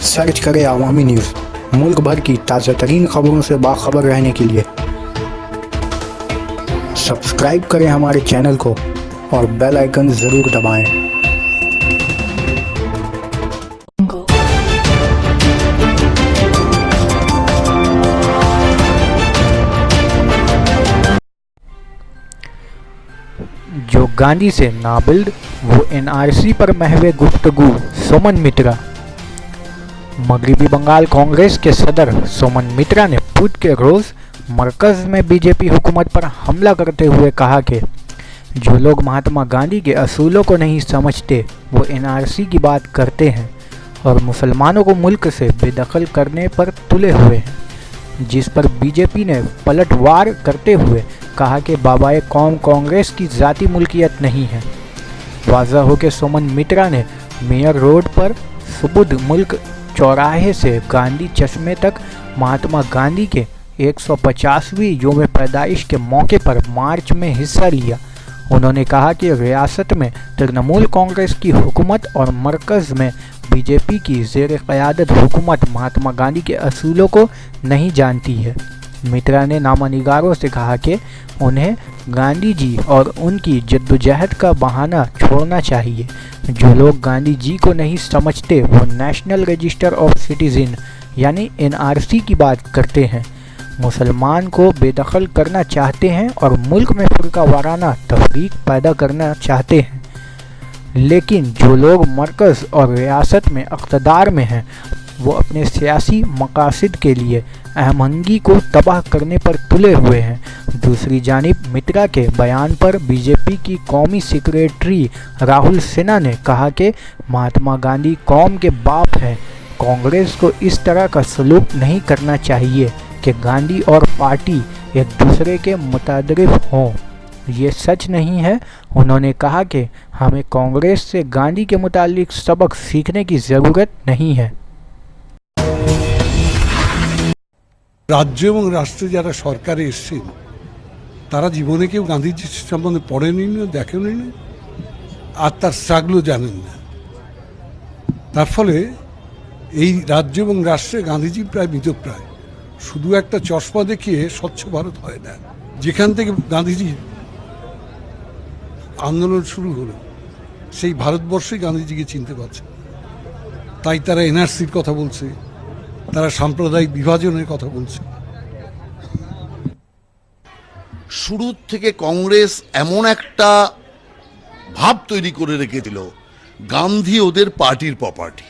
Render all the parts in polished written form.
Search करें अवामी news. मुल्क भर की ताज़ा तरीन खबरों से बाखबर रहने के लिए सब्सक्राइब करें हमारे चैनल को और बेल आइकन ज़रूर दबाएं। जो गांधी से नाबिल्ड वो एनआरसी पर महवे गुफ्तगू, सोमन मित्रा। मगरबी बंगाल कांग्रेस के सदर सोमन मित्रा ने बुध के रोज मरकज में बीजेपी हुकूमत पर हमला करते हुए कहा कि जो लोग महात्मा गांधी के असूलों को नहीं समझते वो एनआरसी की बात करते हैं और मुसलमानों को मुल्क से बेदखल करने पर तुले हुए हैं, जिस पर बीजेपी ने पलटवार करते हुए कहा कि बाबाए कौम कांग्रेस की ज़ाती मुल्कियत नहीं है। वाज़ह हो कि सोमन मित्रा ने मेयर रोड पर सुबुध मुल्क चौराहे से गांधी चश्मे तक महात्मा गांधी के 150वीं योम पैदाइश के मौके पर मार्च में हिस्सा लिया। उन्होंने कहा कि रियासत में तृणमूल कांग्रेस की हुकूमत और मरकज़ में बीजेपी की ज़ेर क़यादत हुकूमत महात्मा गांधी के असूलों को नहीं जानती है। मित्रा ने नामानिगारों से कहा कि उन्हें गांधी जी और उनकी जद्दोजहद का बहाना छोड़ना चाहिए। जो लोग गांधी जी को नहीं समझते वो नेशनल रजिस्टर ऑफ सिटीज़न यानी एनआरसी की बात करते हैं, मुसलमान को बेदखल करना चाहते हैं और मुल्क में फ़िरका वाराना तफरीक पैदा करना चाहते हैं। लेकिन जो लोग मरकज़ और रियासत में इक़्तिदार में हैं वो अपने सियासी मकासद के लिए अहमंगी को तबाह करने पर तुले हुए हैं। दूसरी जानिब मित्रा के बयान पर बीजेपी की कौमी सेक्रेटरी राहुल सिन्हा ने कहा कि महात्मा गांधी कौम के बाप हैं। कांग्रेस को इस तरह का सलूक नहीं करना चाहिए कि गांधी और पार्टी एक दूसरे के मुतादरिफ हों। ये सच नहीं है। उन्होंने कहा कि हमें कांग्रेस से गांधी के मुतालिक सबक सीखने की ज़रूरत नहीं है। राज्य এবং রাষ্ট্রে যারা সরকারে এসেছেন তারা জীবনে কেউ গান্ধীজির সম্বন্ধে পড়েনি না, দেখেনি না, আর তার স্ট্রাগলও জানেন না। তার ফলে এই রাজ্য এবং রাষ্ট্রে গান্ধীজি প্রায় মৃতপ্রায়। শুধু একটা চশমা দেখিয়ে স্বচ্ছ ভারত হয় না। যেখান থেকে গান্ধীজি আন্দোলন শুরু হলো সেই ভারতবর্ষই গান্ধীজিকে চিনতে পারছে। তাই তারা এনআরসির কথা বলছে, তারা সাম্প্রদায়িক বিভাজনের কথা বলছে। শুরু থেকে কংগ্রেস এমন একটা ভাব তৈরি করে রেখেছিল গান্ধী ওদের পার্টির প্রপার্টি,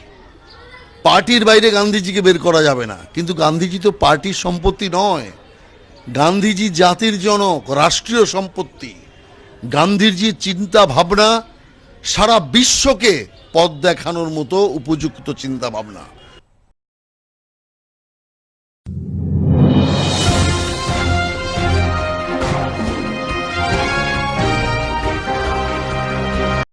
পার্টির বাইরে গান্ধীজিকে বের করা যাবে না। কিন্তু গান্ধীজি তো পার্টির সম্পত্তি নয়, গান্ধীজি জাতির জনক, রাষ্ট্রীয় সম্পত্তি। গান্ধীজির চিন্তা ভাবনা সারা বিশ্বকে পথ দেখানোর মতো উপযুক্ত চিন্তা ভাবনা।